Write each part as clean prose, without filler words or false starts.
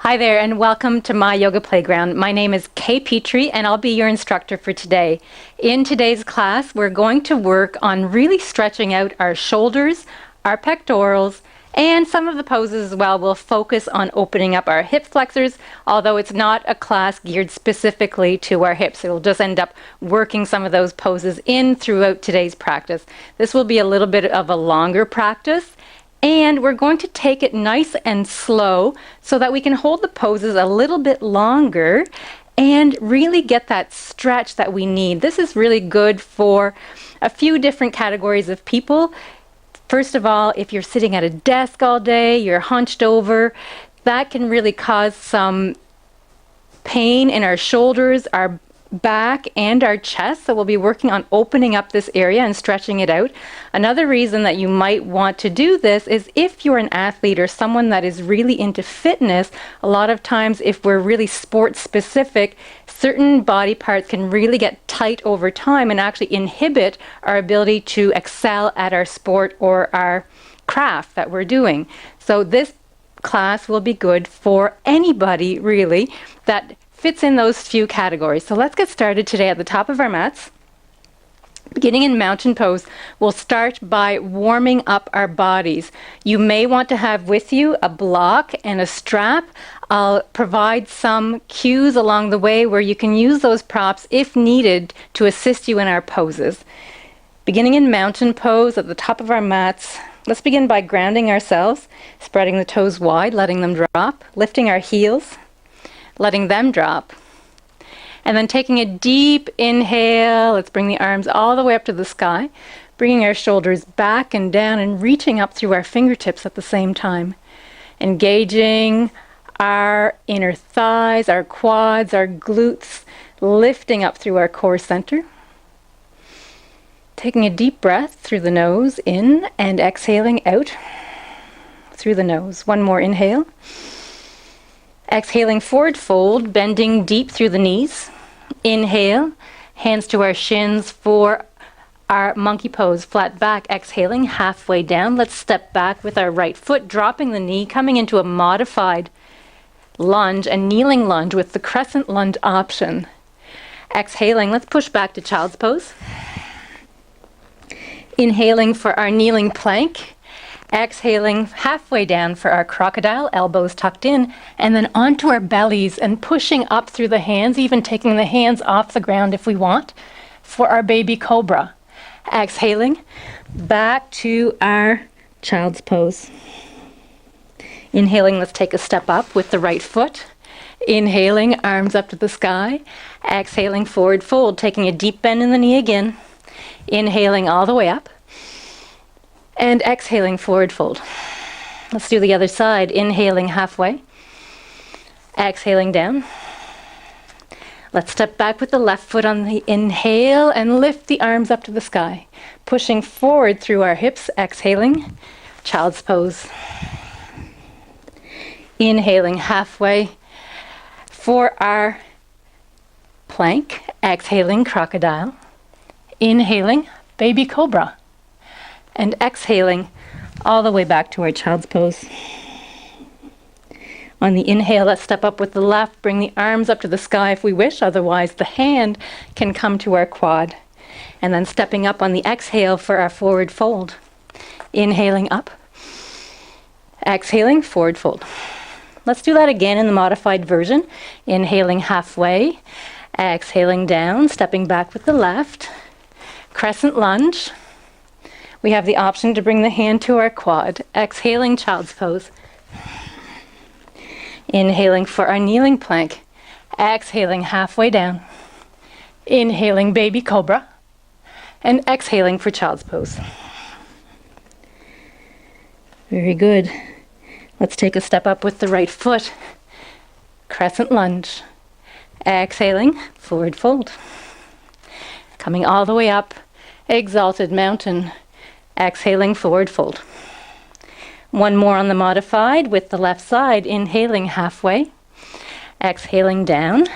Hi there and welcome to my yoga playground. My name is Kay Petrie and I'll be your instructor for today. In today's class, we're going to work on really stretching out our shoulders, our pectorals, and some of the poses as well. We'll focus on opening up our hip flexors, although it's not a class geared specifically to our hips. It'll just end up working some of those poses in throughout today's practice. This will be a little bit of a longer practice. And we're going to take it nice and slow so that we can hold the poses a little bit longer and really get that stretch that we need. This is really good for a few different categories of people. First of all, if you're sitting at a desk all day, you're hunched over, that can really cause some pain in our shoulders, our back, and our chest. So we'll be working on opening up this area and stretching it out. Another reason that you might want to do this is if you're an athlete or someone that is really into fitness. A lot of times if we're really sports specific, certain body parts can really get tight over time and actually inhibit our ability to excel at our sport or our craft that we're doing. So this class will be good for anybody really that fits in those few categories. So let's get started today at the top of our mats. Beginning in mountain pose, we'll start by warming up our bodies. You may want to have with you a block and a strap. I'll provide some cues along the way where you can use those props if needed to assist you in our poses. Beginning in mountain pose at the top of our mats, let's begin by grounding ourselves, spreading the toes wide, letting them drop, lifting our heels, letting them drop. And then taking a deep inhale, let's bring the arms all the way up to the sky, bringing our shoulders back and down and reaching up through our fingertips at the same time. Engaging our inner thighs, our quads, our glutes, lifting up through our core center. Taking a deep breath through the nose, in, and exhaling out through the nose. One more inhale. Exhaling, forward fold, bending deep through the knees. Inhale, hands to our shins for our monkey pose, flat back. Exhaling, halfway down. Let's step back with our right foot, dropping the knee, coming into a modified lunge, a kneeling lunge with the crescent lunge option. Exhaling, let's push back to child's pose. Inhaling for our kneeling plank. Exhaling halfway down for our crocodile, elbows tucked in, and then onto our bellies and pushing up through the hands, even taking the hands off the ground if we want, for our baby cobra. Exhaling, back to our child's pose. Inhaling, let's take a step up with the right foot. Inhaling, arms up to the sky. Exhaling, forward fold, taking a deep bend in the knee again. Inhaling all the way up. And exhaling, forward fold. Let's do the other side. Inhaling halfway. Exhaling down. Let's step back with the left foot on the inhale and lift the arms up to the sky. Pushing forward through our hips. Exhaling, child's pose. Inhaling halfway for our plank. Exhaling, crocodile. Inhaling, baby cobra. And exhaling all the way back to our child's pose. On the inhale, let's step up with the left, bring the arms up to the sky if we wish, otherwise the hand can come to our quad. And then stepping up on the exhale for our forward fold. Inhaling up, exhaling, forward fold. Let's do that again in the modified version. Inhaling halfway, exhaling down, stepping back with the left, crescent lunge. We have the option to bring the hand to our quad. Exhaling, child's pose. Inhaling for our kneeling plank. Exhaling halfway down. Inhaling, baby cobra. And exhaling for child's pose. Very good. Let's take a step up with the right foot. Crescent lunge. Exhaling, forward fold. Coming all the way up. Exalted mountain. Exhaling, forward fold. One more on the modified with the left side. Inhaling halfway. Exhaling down.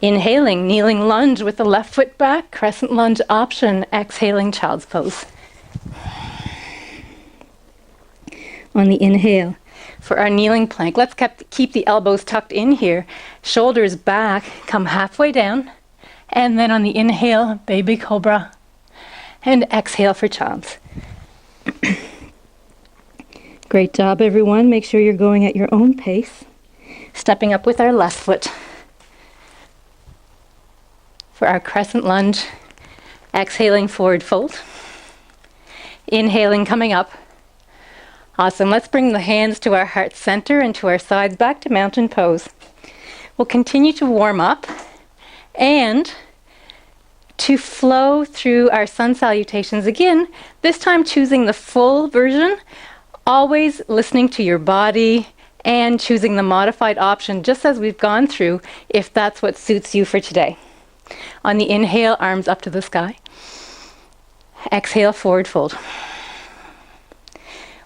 Inhaling, kneeling lunge with the left foot back. Crescent lunge option. Exhaling, child's pose. On the inhale, For our kneeling plank, let's keep the elbows tucked in here, shoulders back, come halfway down, and then on the inhale, baby cobra, and exhale for child's. Great job, everyone. Make sure you're going at your own pace. Stepping up with our left foot. For our crescent lunge, exhaling, forward fold. Inhaling, coming up. Awesome. Let's bring the hands to our heart center and to our sides, back to mountain pose. We'll continue to warm up and to flow through our sun salutations again, this time choosing the full version, always listening to your body and choosing the modified option just as we've gone through if that's what suits you for today. On the inhale, arms up to the sky. Exhale, forward fold.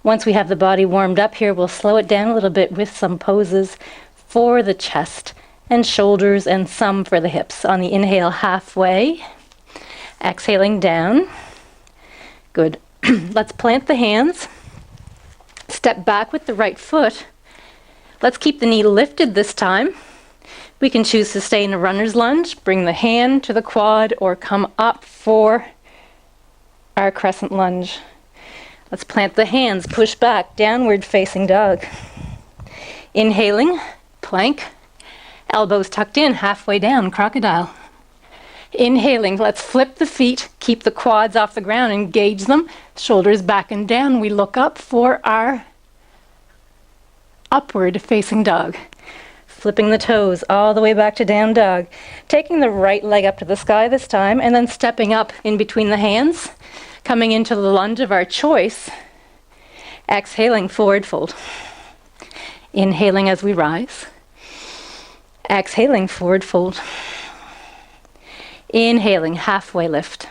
Once we have the body warmed up here, we'll slow it down a little bit with some poses for the chest and shoulders and some for the hips. On the inhale, halfway. Exhaling down. Good. Let's plant the hands. Step back with the right foot. Let's keep the knee lifted this time. We can choose to stay in a runner's lunge, bring the hand to the quad, or come up for our crescent lunge. Let's plant the hands, push back, downward facing dog. Inhaling, plank, elbows tucked in, halfway down, crocodile. Inhaling, let's flip the feet, keep the quads off the ground, engage them, shoulders back and down. We look up for our upward facing dog. Flipping the toes all the way back to down dog. Taking the right leg up to the sky this time, and then stepping up in between the hands, coming into the lunge of our choice. Exhaling, forward fold. Inhaling as we rise. Exhaling, forward fold. Inhaling, halfway lift.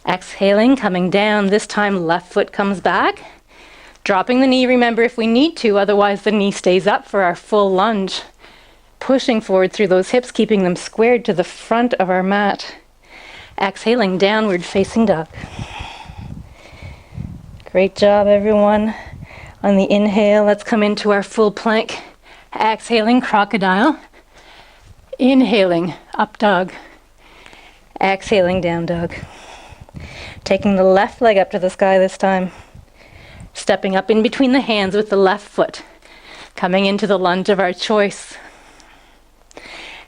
Exhaling, coming down. This time, left foot comes back. Dropping the knee, remember, if we need to, otherwise the knee stays up for our full lunge. Pushing forward through those hips, keeping them squared to the front of our mat. Exhaling, downward facing dog. Great job, everyone. On the inhale, let's come into our full plank. Exhaling, crocodile. Inhaling, up dog. Exhaling, down dog. Taking the left leg up to the sky this time. Stepping up in between the hands with the left foot. Coming into the lunge of our choice.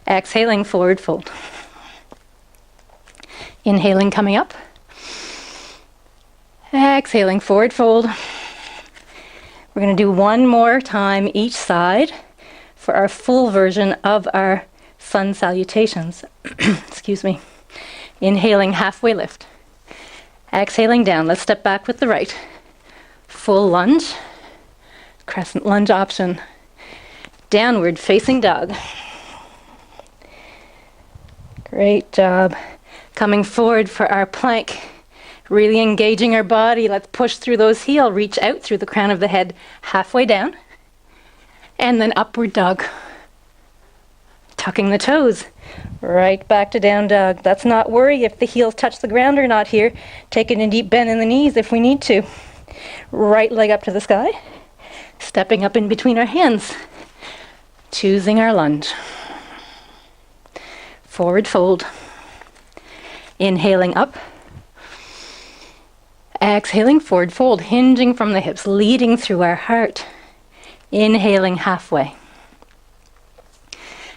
Exhaling, forward fold. Inhaling, coming up. Exhaling, forward fold. We're going to do one more time each side for our full version of our sun salutations. Excuse me. Inhaling, halfway lift. Exhaling down. Let's step back with the right. Full lunge. Crescent lunge option. Downward facing dog. Great job. Coming forward for our plank. Really engaging our body. Let's push through those heels. Reach out through the crown of the head. Halfway down. And then upward dog. Tucking the toes. Right back to down dog. Let's not worry if the heels touch the ground or not here. Taking a deep bend in the knees if we need to. Right leg up to the sky. Stepping up in between our hands. Choosing our lunge. Forward fold. Inhaling up. Exhaling, forward fold. Hinging from the hips, leading through our heart. Inhaling, halfway.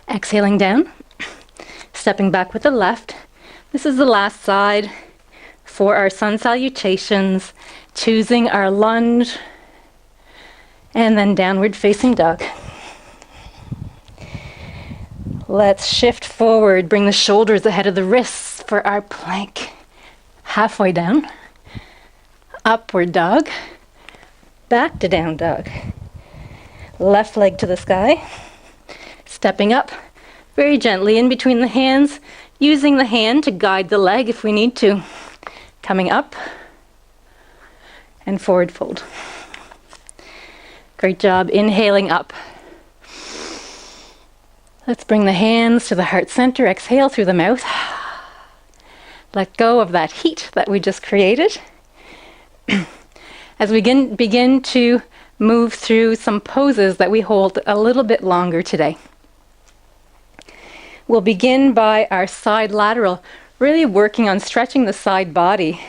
Exhaling down. Stepping back with the left. This is the last side for our sun salutations. Choosing our lunge. And then downward facing dog. Let's shift forward. Bring the shoulders ahead of the wrists for our plank. Halfway down. Upward dog. Back to down dog. Left leg to the sky. Stepping up very gently in between the hands, using the hand to guide the leg if we need to. Coming up and forward fold. Great job. Inhaling up. Let's bring the hands to the heart center. Exhale through the mouth. Let go of that heat that we just created. As we begin to move through some poses that we hold a little bit longer today. We'll begin by our side lateral, really working on stretching the side body.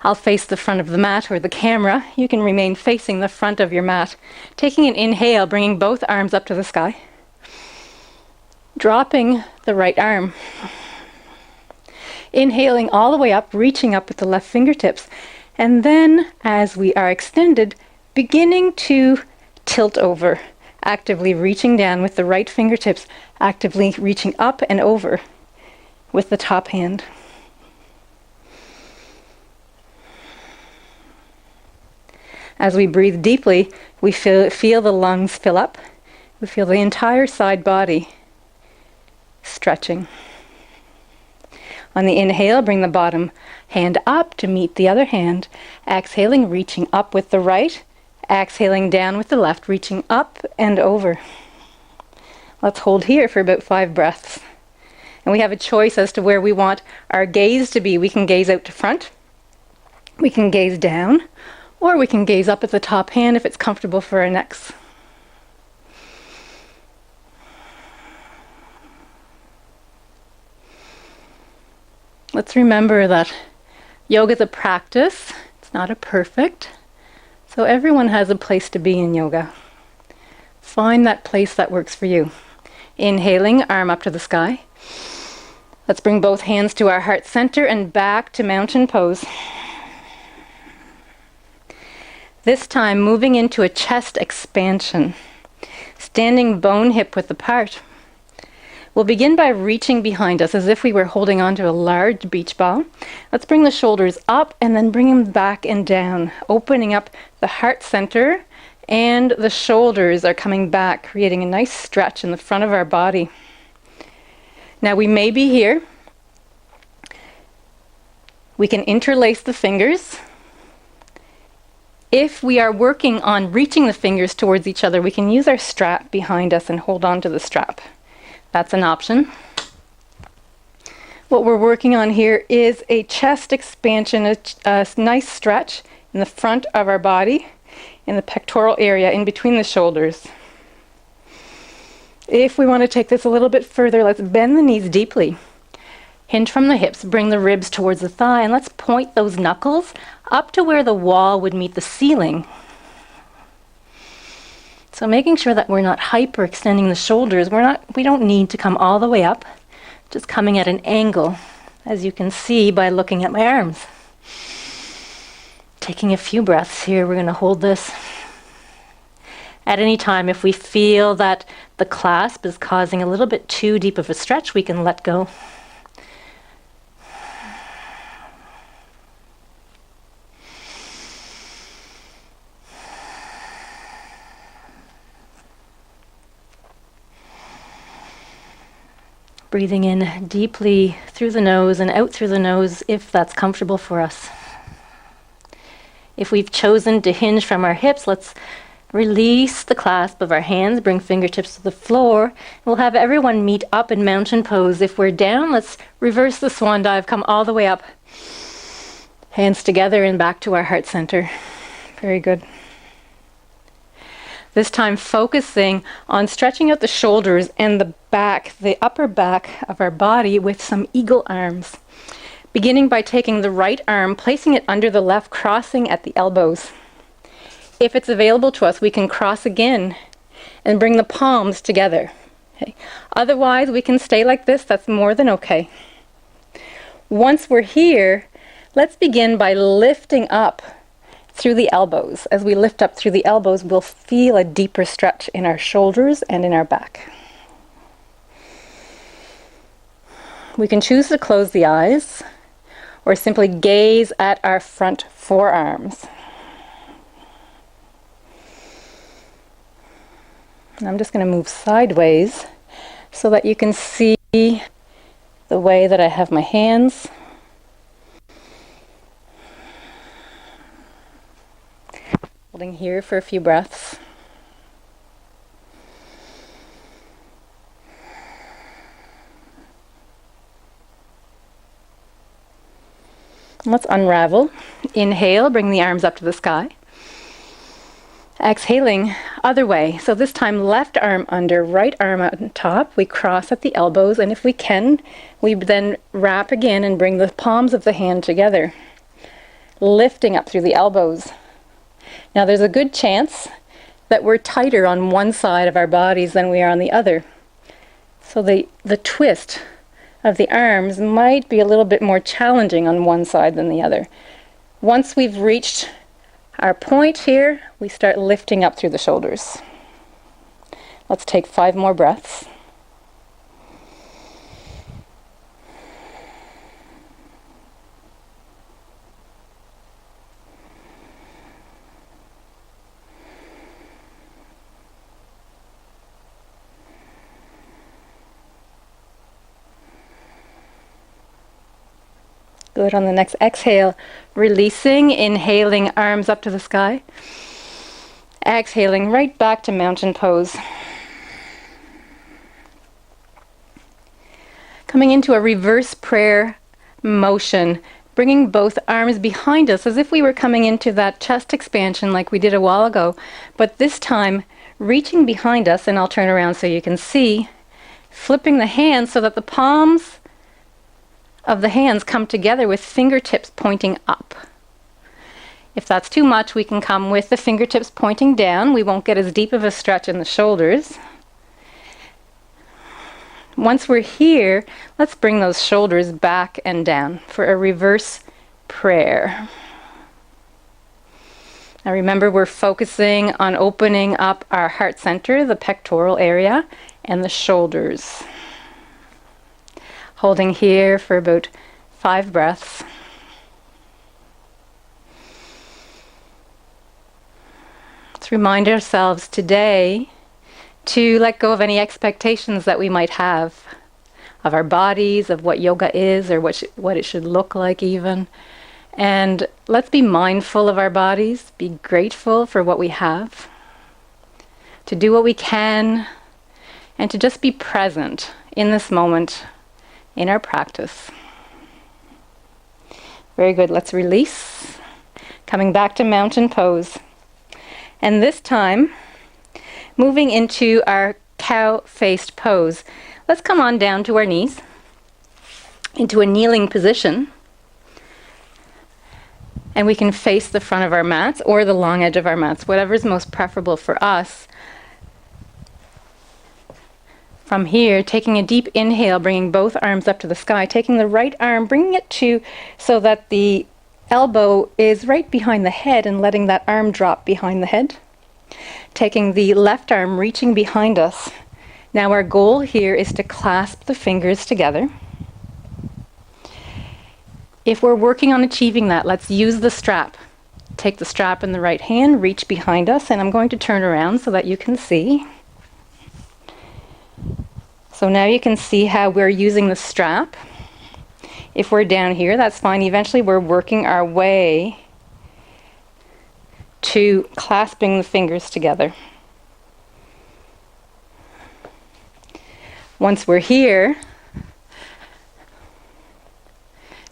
I'll face the front of the mat or the camera. You can remain facing the front of your mat. Taking an inhale, bringing both arms up to the sky. Dropping the right arm. Inhaling all the way up, reaching up with the left fingertips. And then, as we are extended, beginning to tilt over, actively reaching down with the right fingertips, actively reaching up and over with the top hand. As we breathe deeply, we feel the lungs fill up. We feel the entire side body stretching. On the inhale, bring the bottom hand up to meet the other hand. Exhaling, reaching up with the right. Exhaling down with the left, reaching up and over. Let's hold here for about 5 breaths. And we have a choice as to where we want our gaze to be. We can gaze out to front. We can gaze down. Or we can gaze up at the top hand if it's comfortable for our necks. Let's remember that yoga is a practice. It's not a perfect. So everyone has a place to be in yoga. Find that place that works for you. Inhaling, arm up to the sky. Let's bring both hands to our heart center and back to mountain pose. This time moving into a chest expansion. Standing bone hip width apart. We'll begin by reaching behind us as if we were holding onto a large beach ball. Let's bring the shoulders up and then bring them back and down, opening up the heart center, and the shoulders are coming back, creating a nice stretch in the front of our body. Now we may be here. We can interlace the fingers. If we are working on reaching the fingers towards each other, we can use our strap behind us and hold on to the strap. That's an option. What we're working on here is a chest expansion, a nice stretch in the front of our body, in the pectoral area, in between the shoulders. If we want to take this a little bit further, let's bend the knees deeply. Hinge from the hips, bring the ribs towards the thigh, and let's point those knuckles up to where the wall would meet the ceiling. So making sure that we're not hyperextending the shoulders. We don't need to come all the way up, just coming at an angle, as you can see by looking at my arms. Taking a few breaths here, we're going to hold this. At any time, if we feel that the clasp is causing a little bit too deep of a stretch, we can let go. Breathing in deeply through the nose and out through the nose if that's comfortable for us. If we've chosen to hinge from our hips, let's release the clasp of our hands, bring fingertips to the floor. We'll have everyone meet up in mountain pose. If we're down, let's reverse the swan dive, come all the way up. Hands together and back to our heart center. Very good. This time focusing on stretching out the shoulders and the back, the upper back of our body with some eagle arms. Beginning by taking the right arm, placing it under the left, crossing at the elbows. If it's available to us, we can cross again and bring the palms together. Okay. Otherwise, we can stay like this. That's more than okay. Once we're here, let's begin by lifting up through the elbows. As we lift up through the elbows, we'll feel a deeper stretch in our shoulders and in our back. We can choose to close the eyes or simply gaze at our front forearms. And I'm just going to move sideways so that you can see the way that I have my hands. Holding here for a few breaths. Let's unravel. Inhale, bring the arms up to the sky. Exhaling, other way. So this time left arm under, right arm on top. We cross at the elbows, and if we can, we then wrap again and bring the palms of the hand together, lifting up through the elbows. Now there's a good chance that we're tighter on one side of our bodies than we are on the other. So the twist of the arms might be a little bit more challenging on one side than the other. Once we've reached our point here, we start lifting up through the shoulders. Let's take 5 more breaths. Good. On the next exhale, releasing, inhaling, arms up to the sky. Exhaling right back to mountain pose. Coming into a reverse prayer motion, bringing both arms behind us as if we were coming into that chest expansion like we did a while ago, but this time reaching behind us, and I'll turn around so you can see, flipping the hands so that the palms of the hands come together with fingertips pointing up. If that's too much, we can come with the fingertips pointing down. We won't get as deep of a stretch in the shoulders. Once we're here, let's bring those shoulders back and down for a reverse prayer. Now remember, we're focusing on opening up our heart center, the pectoral area, and the shoulders. Holding here for about 5 breaths. Let's remind ourselves today to let go of any expectations that we might have of our bodies, of what yoga is, or what it should look like even. And let's be mindful of our bodies, be grateful for what we have, to do what we can, and to just be present in this moment in our practice. Very good. Let's release. Coming back to mountain pose. And this time, moving into our cow-faced pose. Let's come on down to our knees, into a kneeling position. And we can face the front of our mats or the long edge of our mats, whatever is most preferable for us. From here, taking a deep inhale, bringing both arms up to the sky, taking the right arm, bringing it to so that the elbow is right behind the head and letting that arm drop behind the head. Taking the left arm, reaching behind us. Now our goal here is to clasp the fingers together. If we're working on achieving that, let's use the strap. Take the strap in the right hand, reach behind us, and I'm going to turn around so that you can see. So now you can see how we're using the strap. If we're down here, that's fine. Eventually we're working our way to clasping the fingers together. Once we're here,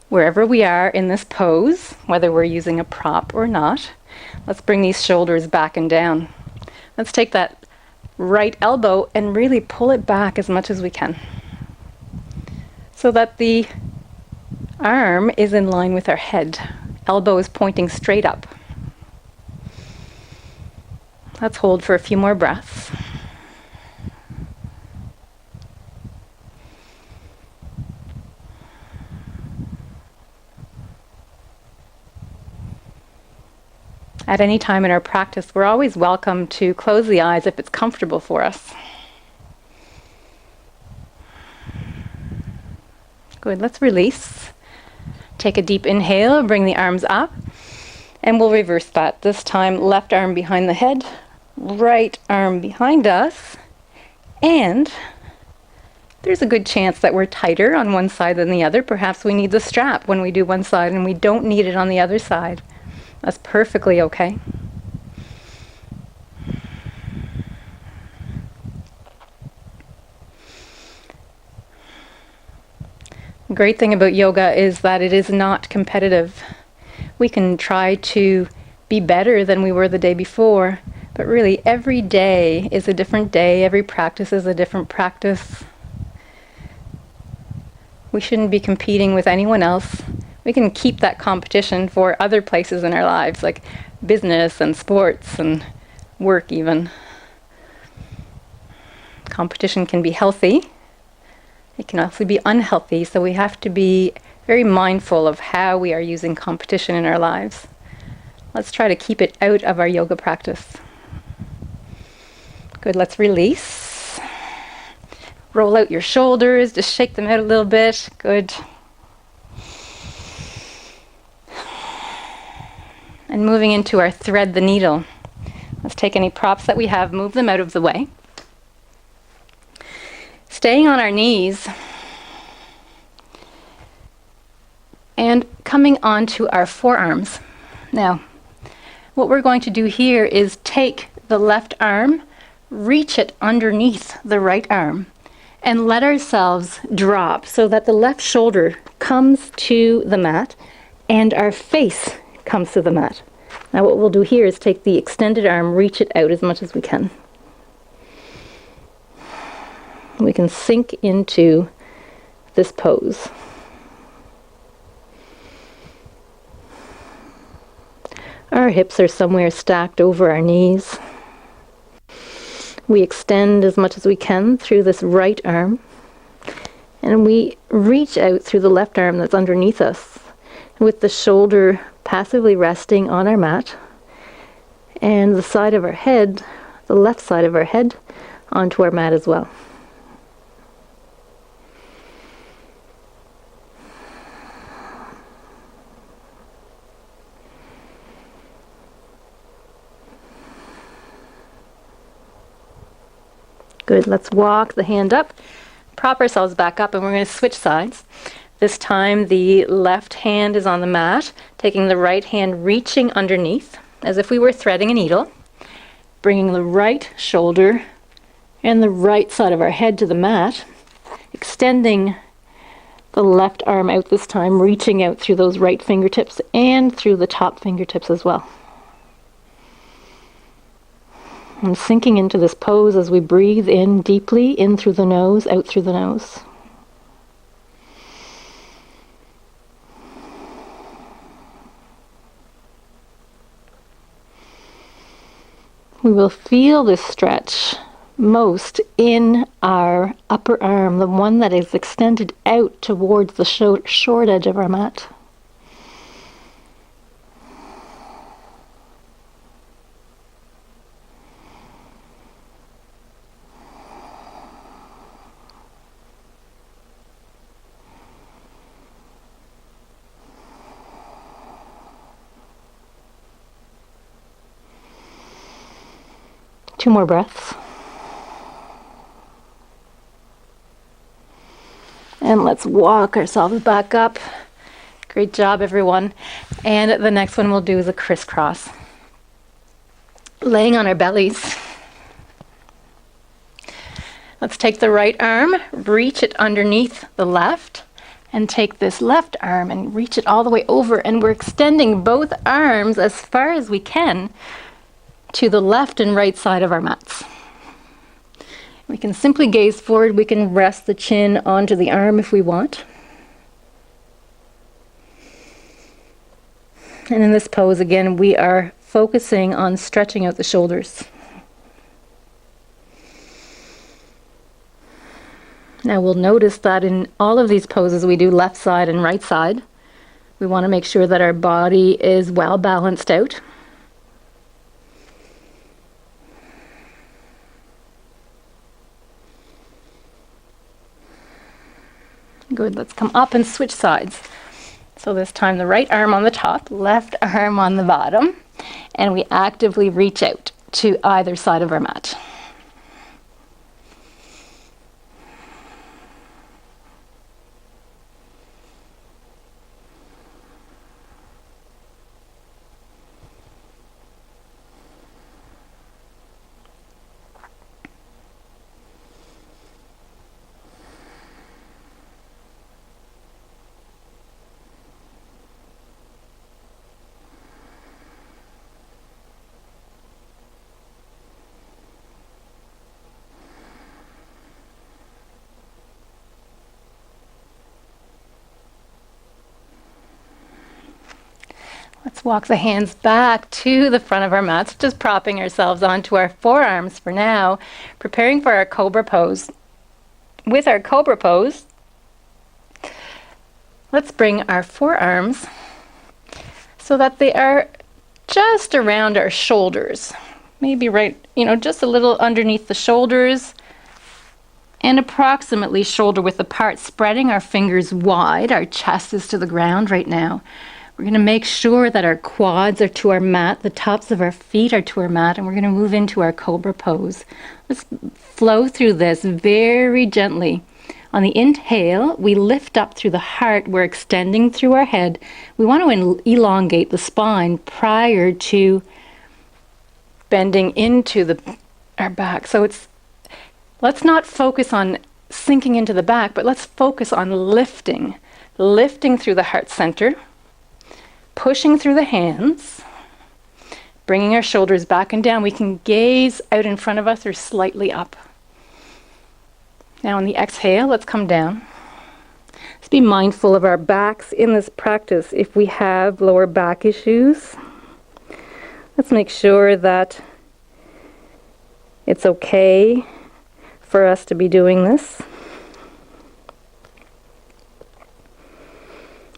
wherever we are in this pose, whether we're using a prop or not, let's bring these shoulders back and down. Let's take that right elbow and really pull it back as much as we can so that the arm is in line with our head. Elbow is pointing straight up. Let's hold for a few more breaths. At any time in our practice, we're always welcome to close the eyes if it's comfortable for us. Good, let's release. Take a deep inhale, bring the arms up, and we'll reverse that. This time, left arm behind the head, right arm behind us, and there's a good chance that we're tighter on one side than the other. Perhaps we need the strap when we do one side and we don't need it on the other side. That's perfectly okay. The great thing about yoga is that it is not competitive. We can try to be better than we were the day before, But really, every day is a different day. Every practice is a different practice. We shouldn't be competing with anyone else. We can keep that competition for other places in our lives, like business and sports and work even. Competition can be healthy. It can also be unhealthy, so we have to be very mindful of how we are using competition in our lives. Let's try to keep it out of our yoga practice. Good, let's release. Roll out your shoulders, just shake them out a little bit. Good. And moving into our thread the needle. Let's take any props that we have, move them out of the way. Staying on our knees and coming onto our forearms. Now, what we're going to do here is take the left arm, reach it underneath the right arm, and let ourselves drop so that the left shoulder comes to the mat and our face comes to the mat. Now what we'll do here is take the extended arm, reach it out as much as we can. We can sink into this pose. Our hips are somewhere stacked over our knees. We extend as much as we can through this right arm, and we reach out through the left arm that's underneath us, with the shoulder passively resting on our mat, and the side of our head, the left side of our head, onto our mat as well. Good, let's walk the hand up, prop ourselves back up, and we're going to switch sides. This time the left hand is on the mat, taking the right hand reaching underneath, as if we were threading a needle, bringing the right shoulder and the right side of our head to the mat, extending the left arm out this time, reaching out through those right fingertips and through the top fingertips as well. And sinking into this pose as we breathe in deeply, in through the nose, out through the nose. We will feel this stretch most in our upper arm, the one that is extended out towards the short edge of our mat. Two more breaths. And let's walk ourselves back up. Great job, everyone. And the next one we'll do is a crisscross. Laying on our bellies. Let's take the right arm, reach it underneath the left, and take this left arm and reach it all the way over. And we're extending both arms as far as we can to the left and right side of our mats. We can simply gaze forward. We can rest the chin onto the arm if we want. And in this pose, again, we are focusing on stretching out the shoulders. Now we'll notice that in all of these poses we do left side and right side. We want to make sure that our body is well balanced out. Good, let's come up and switch sides. So this time the right arm on the top, left arm on the bottom, and we actively reach out to either side of our mat. walk the hands back to the front of our mats, just propping ourselves onto our forearms for now, preparing for our cobra pose. With our cobra pose, let's bring our forearms so that they are just around our shoulders. Maybe right, just a little underneath the shoulders and approximately shoulder width apart, spreading our fingers wide. Our chest is to the ground right now. We're going to make sure that our quads are to our mat, the tops of our feet are to our mat, and we're going to move into our cobra pose. Let's flow through this very gently. On the inhale, we lift up through the heart. We're extending through our head. We want to elongate the spine prior to bending into our back. So let's not focus on sinking into the back, but let's focus on lifting through the heart center. Pushing through the hands, bringing our shoulders back and down. We can gaze out in front of us or slightly up. Now on the exhale, let's come down. Let's be mindful of our backs in this practice. If we have lower back issues, let's make sure that it's okay for us to be doing this.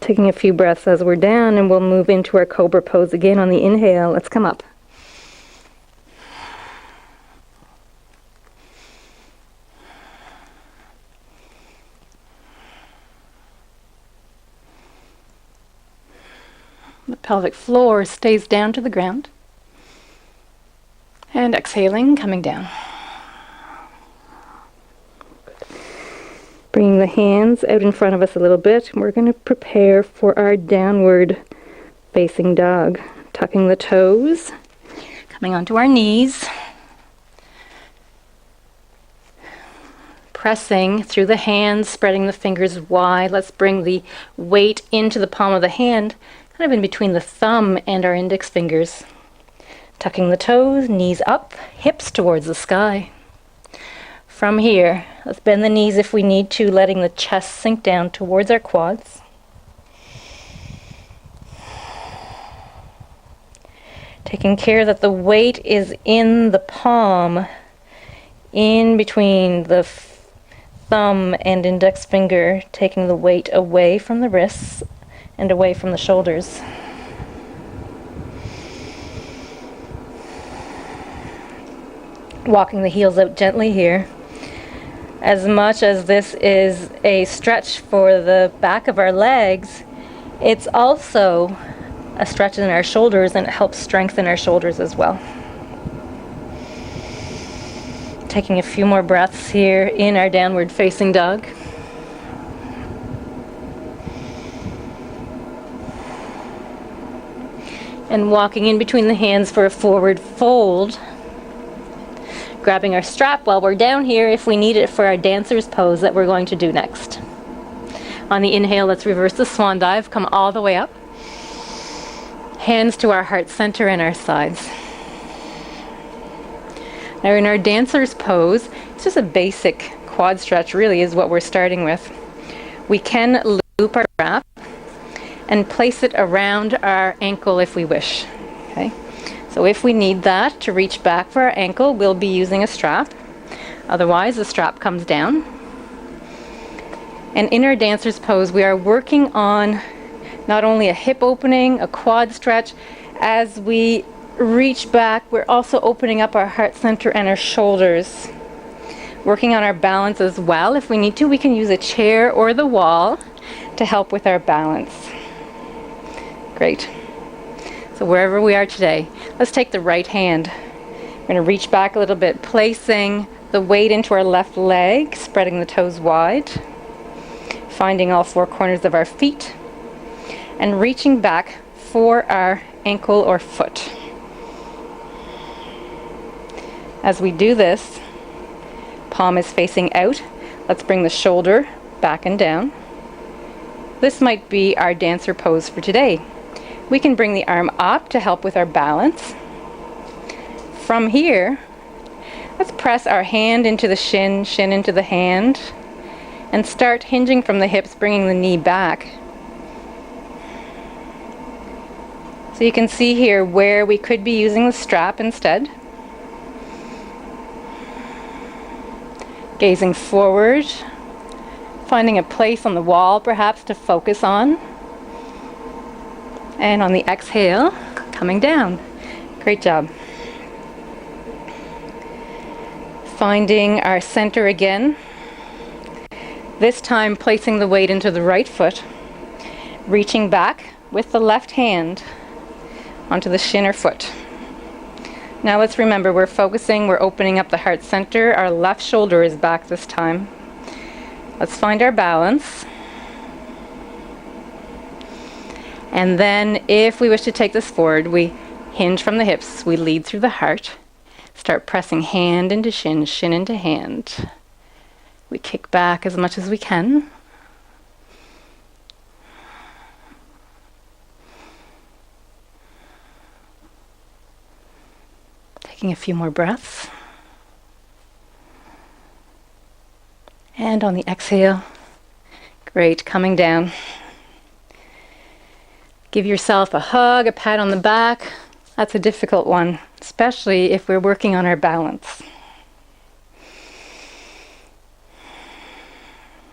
Taking a few breaths as we're down, and we'll move into our cobra pose again on the inhale. Let's come up. The pelvic floor stays down to the ground. And exhaling, coming down. Bringing the hands out in front of us a little bit. We're going to prepare for our downward facing dog. Tucking the toes, coming onto our knees. Pressing through the hands, spreading the fingers wide. Let's bring the weight into the palm of the hand, kind of in between the thumb and our index fingers. Tucking the toes, knees up, hips towards the sky. From here, let's bend the knees if we need to, letting the chest sink down towards our quads. Taking care that the weight is in the palm, in between the thumb and index finger, taking the weight away from the wrists and away from the shoulders. Walking the heels out gently here. As much as this is a stretch for the back of our legs, it's also a stretch in our shoulders, and it helps strengthen our shoulders as well. Taking a few more breaths here in our downward facing dog. And walking in between the hands for a forward fold. Grabbing our strap while we're down here if we need it for our dancer's pose that we're going to do next. On the inhale, let's reverse the swan dive, come all the way up. Hands to our heart center and our sides. Now in our dancer's pose, it's just a basic quad stretch really is what we're starting with. We can loop our strap and place it around our ankle if we wish. Okay? So if we need that to reach back for our ankle, we'll be using a strap. Otherwise, the strap comes down. And in our dancer's pose, we are working on not only a hip opening, a quad stretch. As we reach back, we're also opening up our heart center and our shoulders. Working on our balance as well. If we need to, we can use a chair or the wall to help with our balance. Great. So wherever we are today, let's take the right hand. We're going to reach back a little bit, placing the weight into our left leg, spreading the toes wide, finding all four corners of our feet, and reaching back for our ankle or foot. As we do this, palm is facing out. Let's bring the shoulder back and down. This might be our dancer pose for today. We can bring the arm up to help with our balance. From here, let's press our hand into the shin, shin into the hand, and start hinging from the hips, bringing the knee back. So you can see here where we could be using the strap instead. Gazing forward, finding a place on the wall perhaps to focus on. And on the exhale, coming down. Great job. Finding our center again. This time placing the weight into the right foot. Reaching back with the left hand onto the shin or foot. Now let's remember, we're focusing, we're opening up the heart center. Our left shoulder is back this time. Let's find our balance. And then if we wish to take this forward, we hinge from the hips, we lead through the heart. Start pressing hand into shin, shin into hand. We kick back as much as we can. Taking a few more breaths. And on the exhale, great, coming down. Give yourself a hug, a pat on the back. That's a difficult one, especially if we're working on our balance.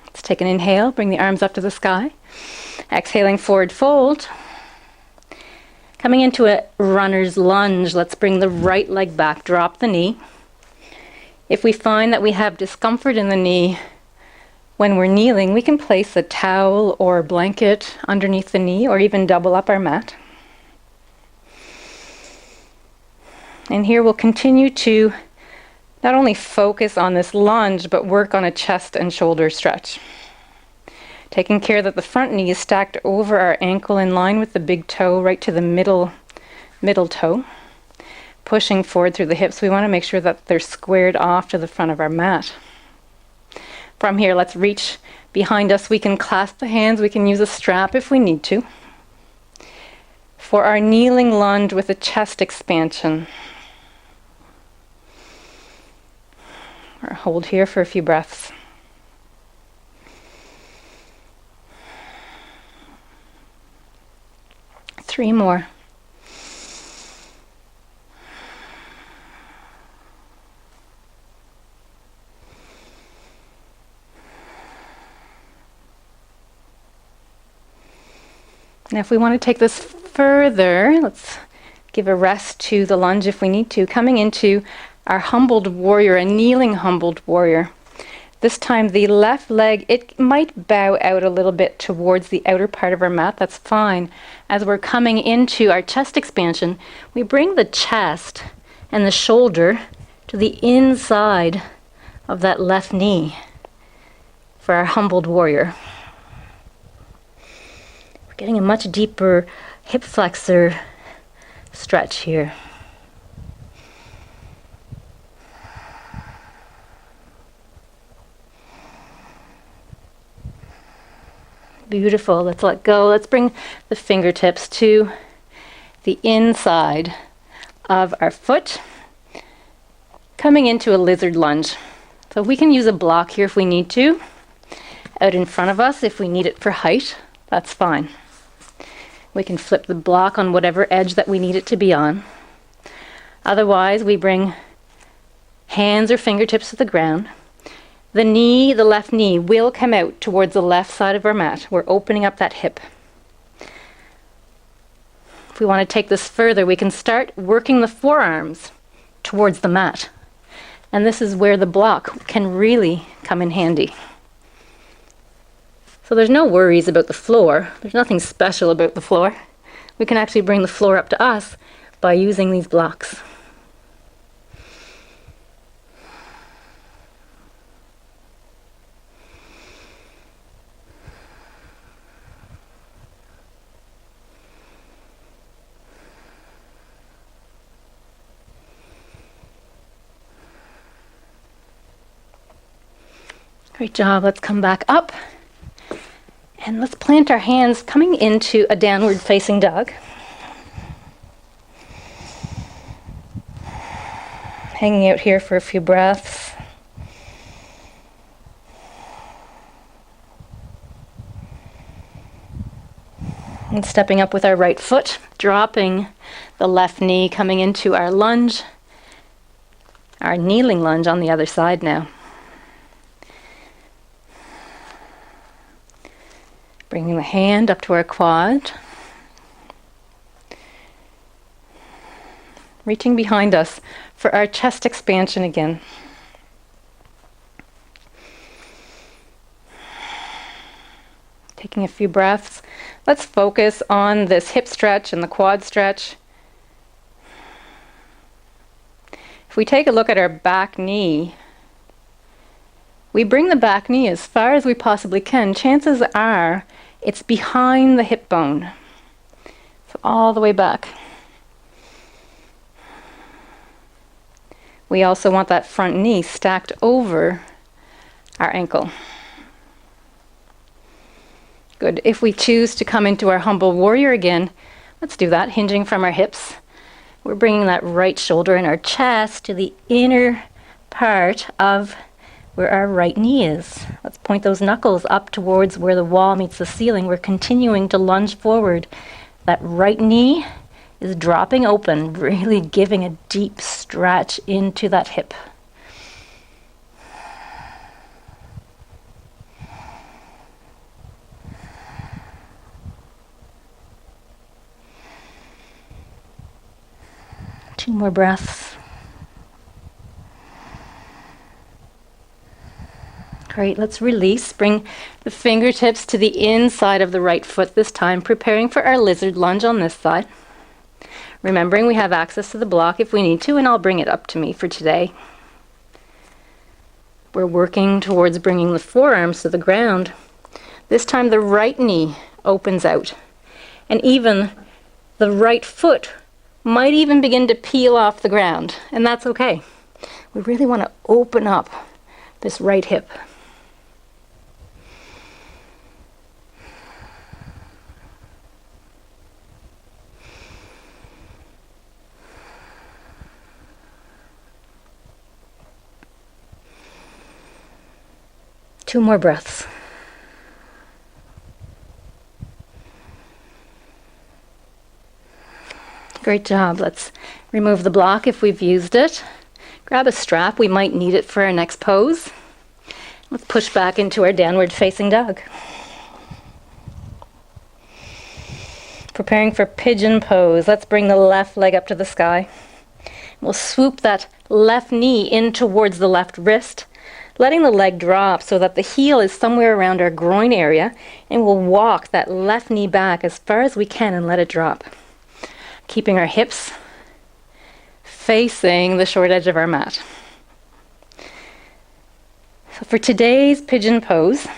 Let's take an inhale, bring the arms up to the sky. Exhaling, forward fold. Coming into a runner's lunge, let's bring the right leg back, drop the knee. If we find that we have discomfort in the knee when we're kneeling, we can place a towel or blanket underneath the knee or even double up our mat. And here we'll continue to not only focus on this lunge, but work on a chest and shoulder stretch. Taking care that the front knee is stacked over our ankle in line with the big toe right to the middle toe. Pushing forward through the hips, we want to make sure that they're squared off to the front of our mat. From here, let's reach behind us. We can clasp the hands, we can use a strap if we need to. For our kneeling lunge with a chest expansion. Or hold here for a few breaths. Three more. Now if we want to take this further, let's give a rest to the lunge if we need to. Coming into our humbled warrior, a kneeling humbled warrior. This time the left leg, it might bow out a little bit towards the outer part of our mat. That's fine. As we're coming into our chest expansion, we bring the chest and the shoulder to the inside of that left knee for our humbled warrior. We're getting a much deeper hip flexor stretch here. Beautiful. Let's let go. Let's bring the fingertips to the inside of our foot, coming into a lizard lunge. So we can use a block here if we need to, out in front of us if we need it for height. That's fine. We can flip the block on whatever edge that we need it to be on. Otherwise, we bring hands or fingertips to the ground. The knee, the left knee, will come out towards the left side of our mat. We're opening up that hip. If we want to take this further, we can start working the forearms towards the mat. And this is where the block can really come in handy. So there's no worries about the floor. There's nothing special about the floor. We can actually bring the floor up to us by using these blocks. Great job. Let's come back up. And let's plant our hands coming into a downward facing dog. Hanging out here for a few breaths. And stepping up with our right foot, dropping the left knee, coming into our lunge, our kneeling lunge on the other side now. Bringing the hand up to our quad. Reaching behind us for our chest expansion again. Taking a few breaths. Let's focus on this hip stretch and the quad stretch. If we take a look at our back knee, we bring the back knee as far as we possibly can. Chances are it's behind the hip bone. So all the way back. We also want that front knee stacked over our ankle. Good. If we choose to come into our humble warrior again, let's do that, hinging from our hips. We're bringing that right shoulder and our chest to the inner part of where our right knee is. Let's point those knuckles up towards where the wall meets the ceiling. We're continuing to lunge forward. That right knee is dropping open, really giving a deep stretch into that hip. Two more breaths. Great, let's release. Bring the fingertips to the inside of the right foot this time, preparing for our lizard lunge on this side. Remembering we have access to the block if we need to, and I'll bring it up to me for today. We're working towards bringing the forearms to the ground. This time the right knee opens out, and even the right foot might even begin to peel off the ground, and that's okay. We really want to open up this right hip. Two more breaths. Great job. Let's remove the block if we've used it. Grab a strap. We might need it for our next pose. Let's push back into our downward facing dog. Preparing for pigeon pose. Let's bring the left leg up to the sky. We'll swoop that left knee in towards the left wrist, letting the leg drop so that the heel is somewhere around our groin area, and we'll walk that left knee back as far as we can and let it drop. Keeping our hips facing the short edge of our mat. So for today's pigeon pose,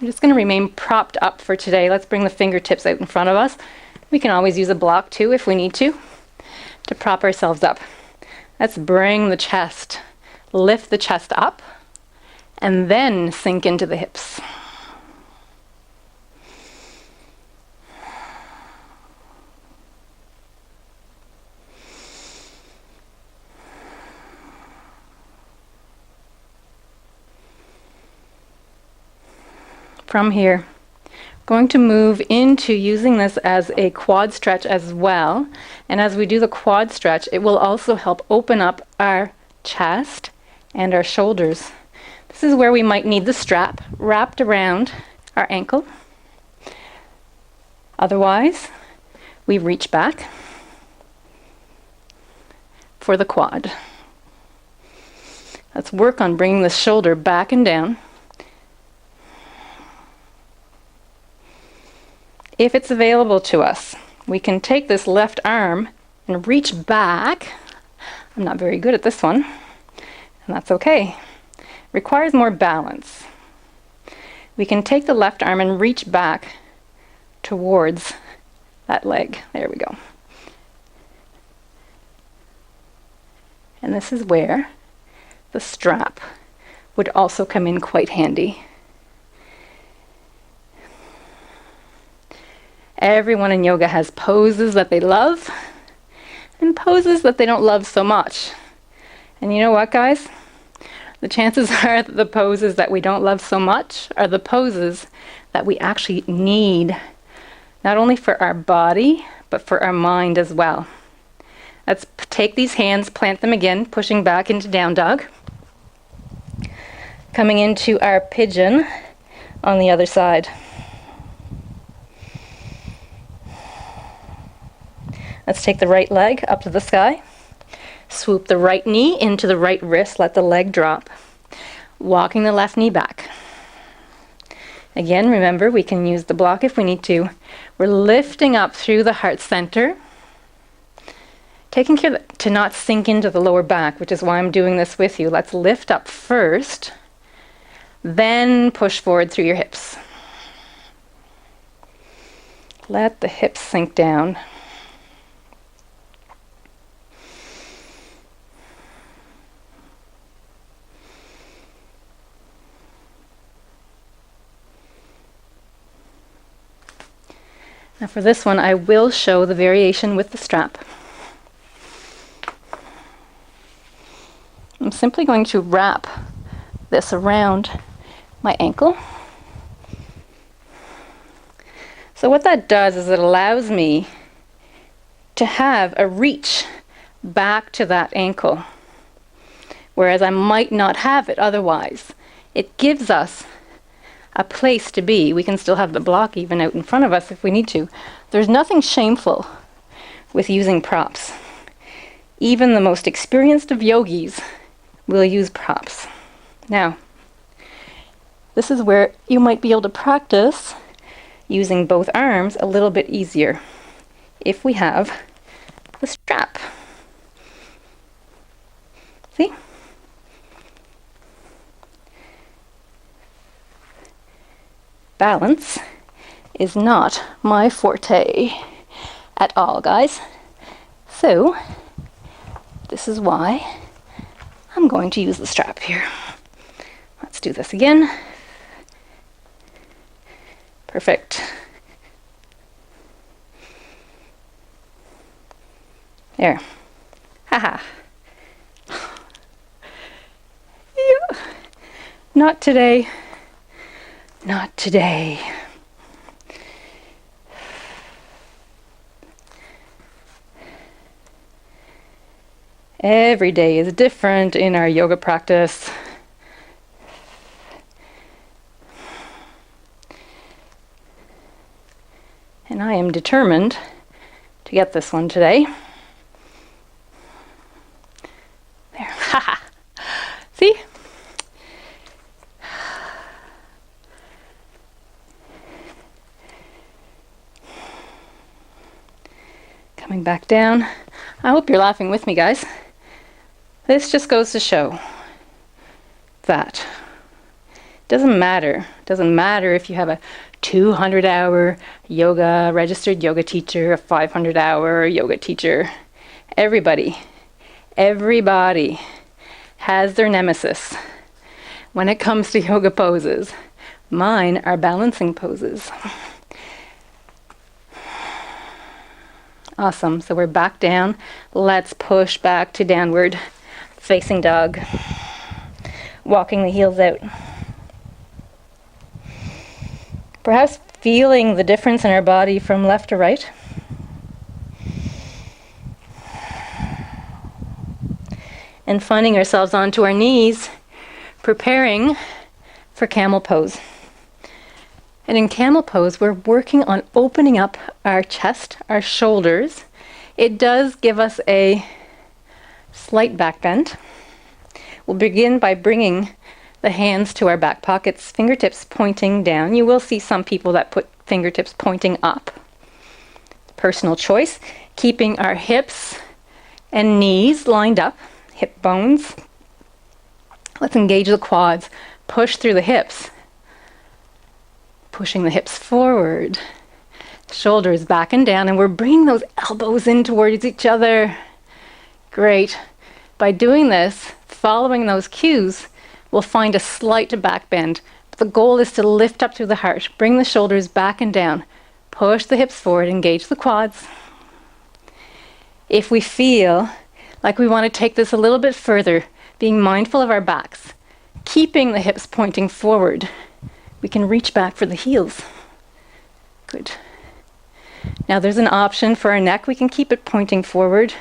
we're just going to remain propped up for today. Let's bring the fingertips out in front of us. We can always use a block too if we need to prop ourselves up. Let's bring the chest, lift the chest up, and then sink into the hips. From here, going to move into using this as a quad stretch as well. And as we do the quad stretch, it will also help open up our chest and our shoulders. This is where we might need the strap wrapped around our ankle. Otherwise, we reach back for the quad. Let's work on bringing the shoulder back and down. If it's available to us, we can take this left arm and reach back. I'm not very good at this one, and that's okay. Requires more balance. We can take the left arm and reach back towards that leg. There we go. And this is where the strap would also come in quite handy. Everyone in yoga has poses that they love and poses that they don't love so much. And you know what, guys? The chances are that the poses that we don't love so much are the poses that we actually need not only for our body, but for our mind as well. Let's take these hands, plant them again, pushing back into down dog. Coming into our pigeon on the other side. Let's take the right leg up to the sky. Swoop the right knee into the right wrist, let the leg drop. Walking the left knee back. Again, remember, we can use the block if we need to. We're lifting up through the heart center. Taking care to not sink into the lower back, which is why I'm doing this with you. Let's lift up first, then push forward through your hips. Let the hips sink down. Now for this one, I will show the variation with the strap. I'm simply going to wrap this around my ankle. So what that does is it allows me to have a reach back to that ankle, whereas I might not have it otherwise. It gives us a place to be. We can still have the block even out in front of us if we need to. There's nothing shameful with using props. Even the most experienced of yogis will use props. Now, this is where you might be able to practice using both arms a little bit easier if we have the strap. See? Balance is not my forte at all, guys. So, this is why I'm going to use the strap here. Let's do this again. Perfect. There. Haha. Yeah. Not today. Not today. Every day is different in our yoga practice. And I am determined to get this one today. There. Haha. See? Coming back down. I hope you're laughing with me, guys. This just goes to show that doesn't matter if you have a 200-hour yoga registered yoga teacher, a 500-hour yoga teacher. Everybody has their nemesis when it comes to yoga poses. Mine are balancing poses. Awesome. So we're back down. Let's push back to downward facing dog. Walking the heels out. Perhaps feeling the difference in our body from left to right. And finding ourselves onto our knees, preparing for camel pose. And in camel pose, we're working on opening up our chest, our shoulders. It does give us a slight back bend. We'll begin by bringing the hands to our back pockets, fingertips pointing down. You will see some people that put fingertips pointing up. Personal choice. Keeping our hips and knees lined up, hip bones. Let's engage the quads. Push through the hips. Pushing the hips forward, shoulders back and down, and we're bringing those elbows in towards each other. Great. By doing this, following those cues, we'll find a slight back bend. But the goal is to lift up through the heart, bring the shoulders back and down, push the hips forward, engage the quads. If we feel like we want to take this a little bit further, being mindful of our backs, keeping the hips pointing forward, we can reach back for the heels. Good. Now there's an option for our neck. We can keep it pointing forward,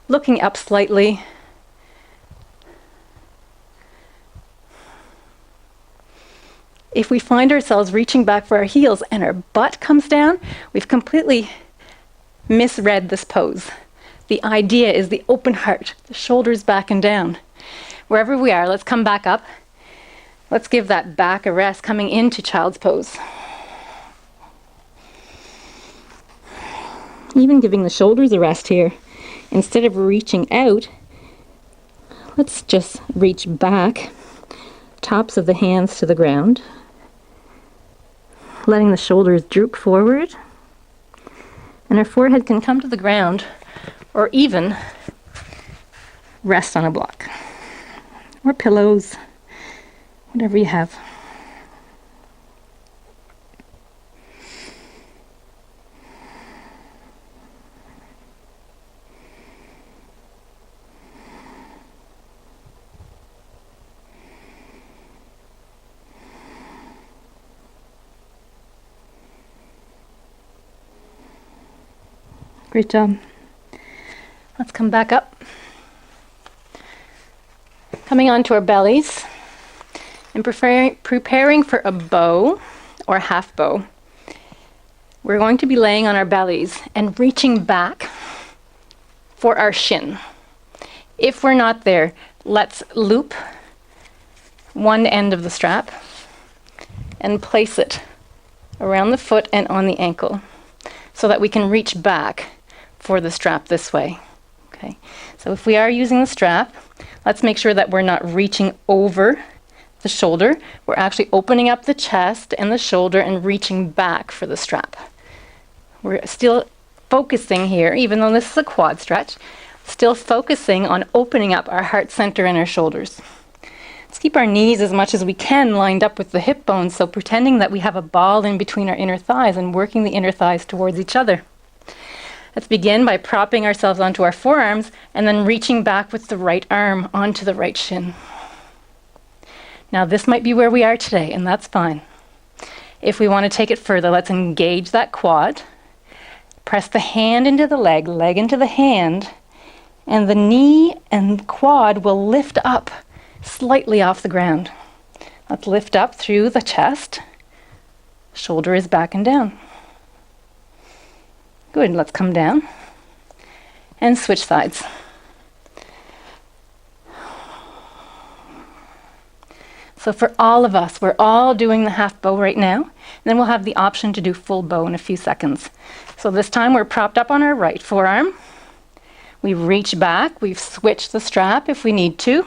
looking up slightly. If we find ourselves reaching back for our heels and our butt comes down, we've completely misread this pose. The idea is the open heart, the shoulders back and down. Wherever we are, let's come back up. Let's give that back a rest coming into child's pose. Even giving the shoulders a rest here. Instead of reaching out, let's just reach back, tops of the hands to the ground, letting the shoulders droop forward, and our forehead can come to the ground or even rest on a block or pillows, whatever you have. Great job. Let's come back up. Coming onto our bellies and preparing for a bow or half bow. We're going to be laying on our bellies and reaching back for our shin. If we're not there, let's loop one end of the strap and place it around the foot and on the ankle so that we can reach back for the strap this way. Okay, so if we are using the strap, let's make sure that we're not reaching over the shoulder. We're actually opening up the chest and the shoulder and reaching back for the strap. We're still focusing here, even though this is a quad stretch, still focusing on opening up our heart center and our shoulders. Let's keep our knees as much as we can lined up with the hip bones, so pretending that we have a ball in between our inner thighs and working the inner thighs towards each other. Let's begin by propping ourselves onto our forearms and then reaching back with the right arm onto the right shin. Now this might be where we are today, and that's fine. If we want to take it further, let's engage that quad. Press the hand into the leg, leg into the hand, and the knee and quad will lift up slightly off the ground. Let's lift up through the chest. Shoulder is back and down. Good, let's come down and switch sides. So for all of us, we're all doing the half bow right now, and then we'll have the option to do full bow in a few seconds. So this time we're propped up on our right forearm. We reach back, we've switched the strap if we need to.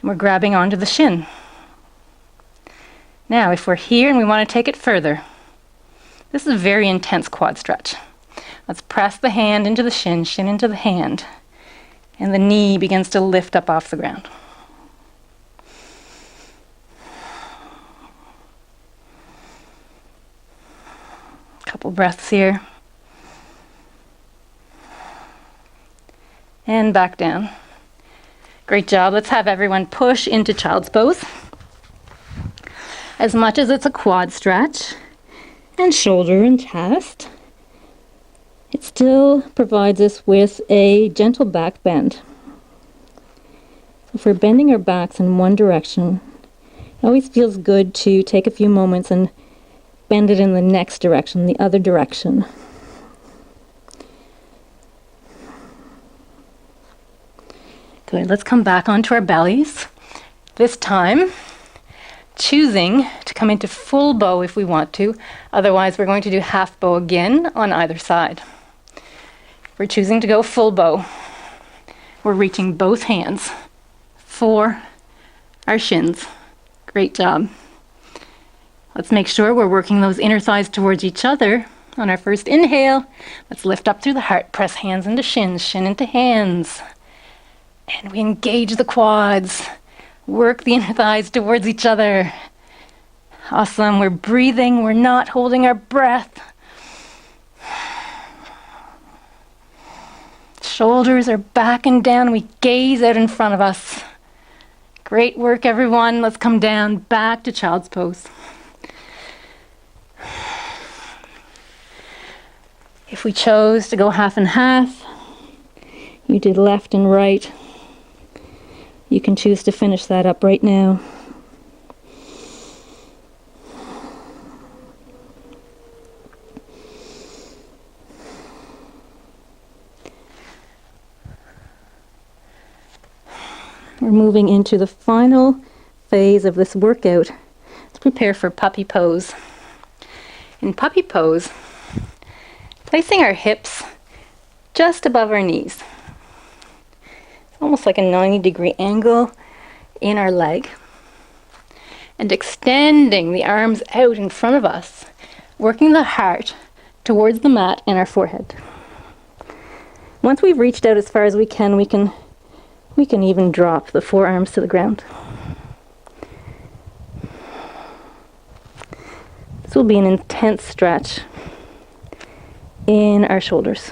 And we're grabbing onto the shin. Now, if we're here and we want to take it further, this is a very intense quad stretch. Let's press the hand into the shin, shin into the hand, and the knee begins to lift up off the ground. Couple breaths here. And back down. Great job. Let's have everyone push into child's pose. As much as it's a quad stretch and shoulder and chest, it still provides us with a gentle back bend. If we're bending our backs in one direction, it always feels good to take a few moments and bend it in the next direction, the other direction. Good, let's come back onto our bellies. This time, choosing to come into full bow if we want to. Otherwise, we're going to do half bow again on either side. We're choosing to go full bow. We're reaching both hands for our shins. Great job. Let's make sure we're working those inner thighs towards each other. On our first inhale, let's lift up through the heart. Press hands into shins, shin into hands. And we engage the quads. Work the inner thighs towards each other. Awesome. We're breathing. We're not holding our breath. Shoulders are back and down. We gaze out in front of us. Great work, everyone. Let's come down back to child's pose. If we chose to go half and half, you did left and right, you can choose to finish that up right now. We're moving into the final phase of this workout. Let's prepare for puppy pose. In puppy pose, placing our hips just above our knees. It's almost like a 90-degree angle in our leg. And extending the arms out in front of us, working the heart towards the mat and our forehead. Once we've reached out as far as we can even drop the forearms to the ground. This will be an intense stretch in our shoulders.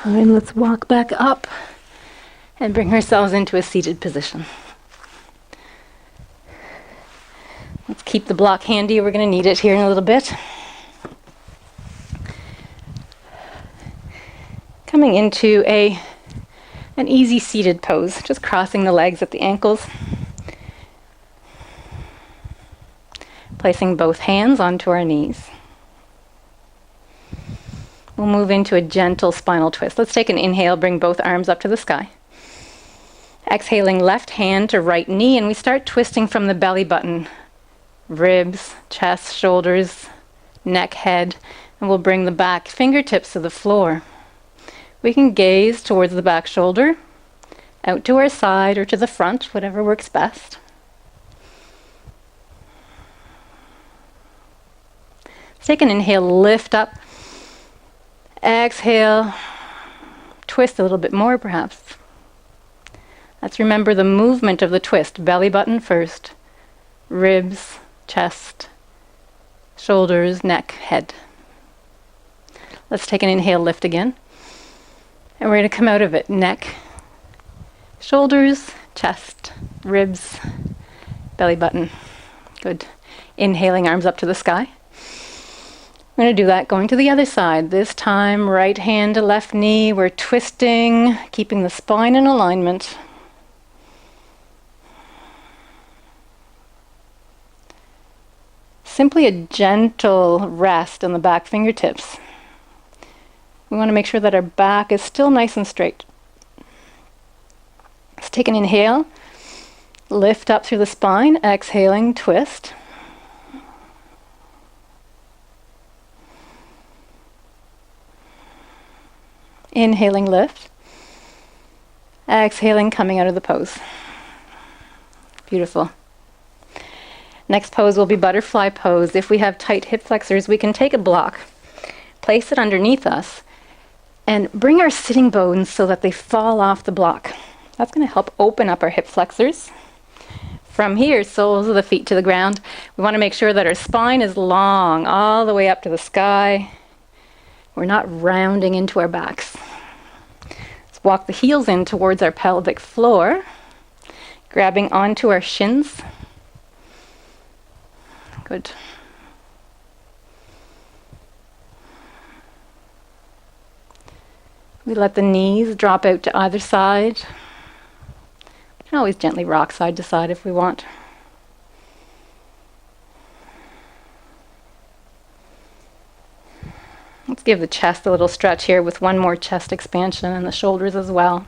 And let's walk back up and bring ourselves into a seated position. Let's keep the block handy. We're going to need it here in a little bit. Coming into an easy seated pose, just crossing the legs at the ankles. Placing both hands onto our knees. We'll move into a gentle spinal twist. Let's take an inhale, bring both arms up to the sky. Exhaling left hand to right knee, and we start twisting from the belly button, ribs, chest, shoulders, neck, head, and we'll bring the back fingertips to the floor. We can gaze towards the back shoulder, out to our side or to the front, whatever works best. Let's take an inhale, lift up. Exhale, twist a little bit more perhaps. Let's remember the movement of the twist. Belly button first, ribs, chest, shoulders, neck, head. Let's take an inhale, lift again. And we're going to come out of it. Neck, shoulders, chest, ribs, belly button. Good. Inhaling, arms up to the sky. I'm going to do that going to the other side. This time, right hand to left knee. We're twisting, keeping the spine in alignment. Simply a gentle rest on the back fingertips. We want to make sure that our back is still nice and straight. Let's take an inhale. Lift up through the spine. Exhaling, twist. Inhaling, lift. Exhaling, coming out of the pose. Beautiful. Next pose will be butterfly pose. If we have tight hip flexors, we can take a block, place it underneath us, and bring our sitting bones so that they fall off the block. That's going to help open up our hip flexors. From here, soles of the feet to the ground. We want to make sure that our spine is long, all the way up to the sky. We're not rounding into our backs. Let's walk the heels in towards our pelvic floor, grabbing onto our shins. Good. We let the knees drop out to either side. We can always gently rock side to side if we want. Let's give the chest a little stretch here with one more chest expansion and the shoulders as well.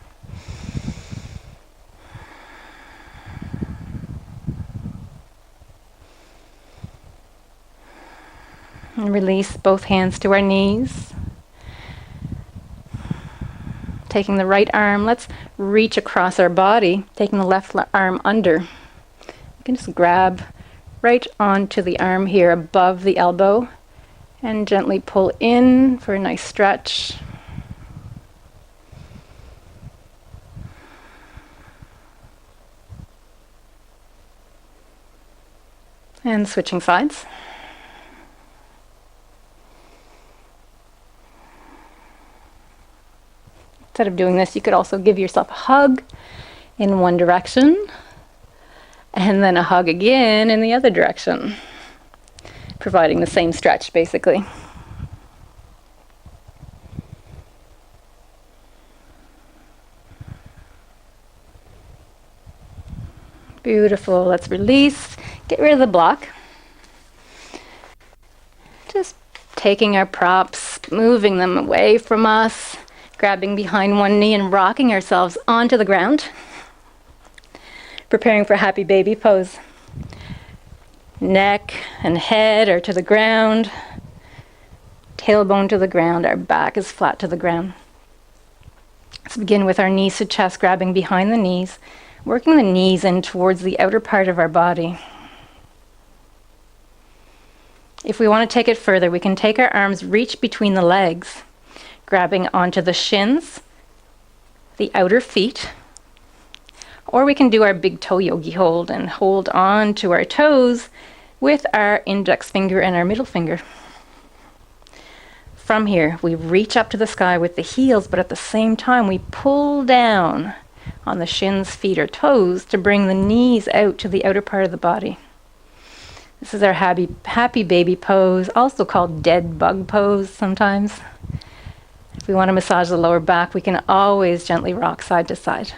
And release both hands to our knees. Taking the right arm, let's reach across our body, taking the left arm under. You can just grab right onto the arm here above the elbow and gently pull in for a nice stretch. And switching sides. Instead of doing this, you could also give yourself a hug in one direction and then a hug again in the other direction, providing the same stretch basically. Beautiful. Let's release. Get rid of the block. Just taking our props, moving them away from us, grabbing behind one knee and rocking ourselves onto the ground. Preparing for happy baby pose. Neck and head are to the ground. Tailbone to the ground. Our back is flat to the ground. Let's begin with our knees to chest, grabbing behind the knees, working the knees in towards the outer part of our body. If we want to take it further, we can take our arms, reach between the legs, grabbing onto the shins, the outer feet, or we can do our big toe yogi hold and hold on to our toes with our index finger and our middle finger. From here, we reach up to the sky with the heels, but at the same time, we pull down on the shins, feet, or toes to bring the knees out to the outer part of the body. This is our happy baby pose, also called dead bug pose sometimes. If we want to massage the lower back, we can always gently rock side to side.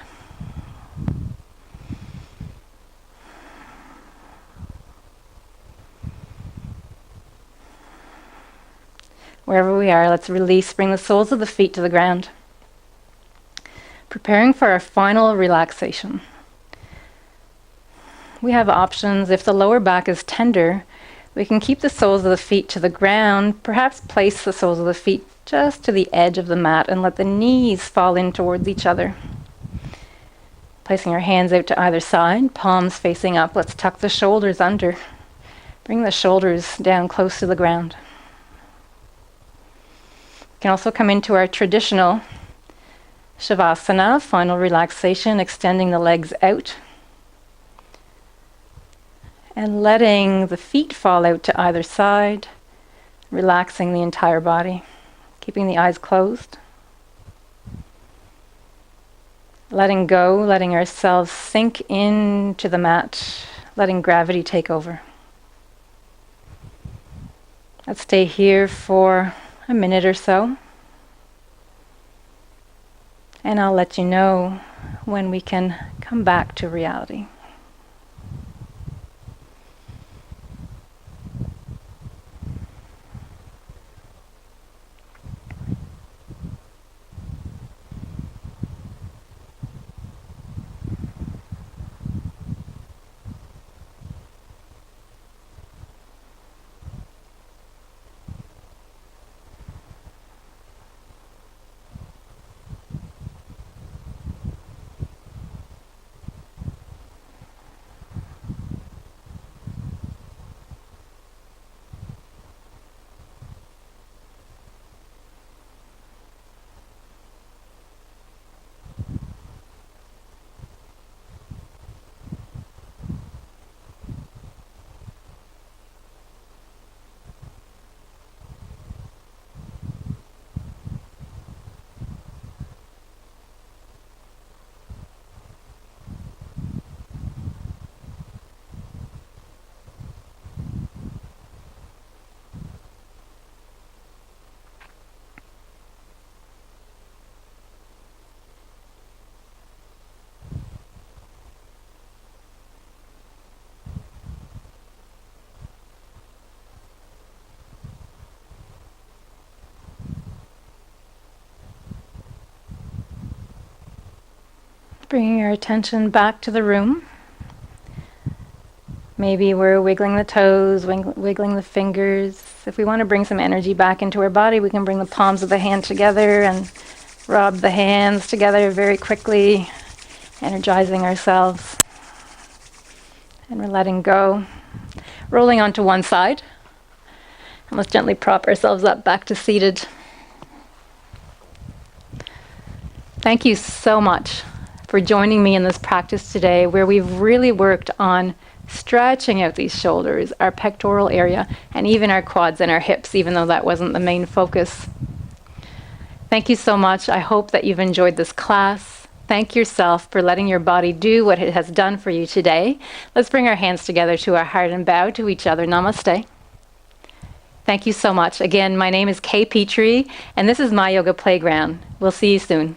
Wherever we are, let's release, bring the soles of the feet to the ground. Preparing for our final relaxation. We have options. If the lower back is tender, we can keep the soles of the feet to the ground, perhaps place the soles of the feet just to the edge of the mat and let the knees fall in towards each other. Placing our hands out to either side, palms facing up. Let's tuck the shoulders under. Bring the shoulders down close to the ground. We can also come into our traditional Shavasana, final relaxation, extending the legs out and letting the feet fall out to either side, relaxing the entire body, keeping the eyes closed. Letting go, letting ourselves sink into the mat, letting gravity take over. Let's stay here for a minute or so. And I'll let you know when we can come back to reality. Bringing our attention back to the room. Maybe we're wiggling the toes, wiggling the fingers. If we want to bring some energy back into our body, we can bring the palms of the hand together and rub the hands together very quickly, energizing ourselves. And we're letting go. Rolling onto one side. And let's gently prop ourselves up back to seated. Thank you so much for joining me in this practice today, where we've really worked on Stretching out these shoulders, our pectoral area, and even our quads and our hips, even though that wasn't the main focus. Thank you so much. I hope that you've enjoyed this class. Thank yourself for letting your body do what it has done for you today. Let's bring our hands together to our heart and bow to each other. Namaste. Thank you so much. Again, my name is Kay Petrie, and this is My Yoga Playground. We'll see you soon.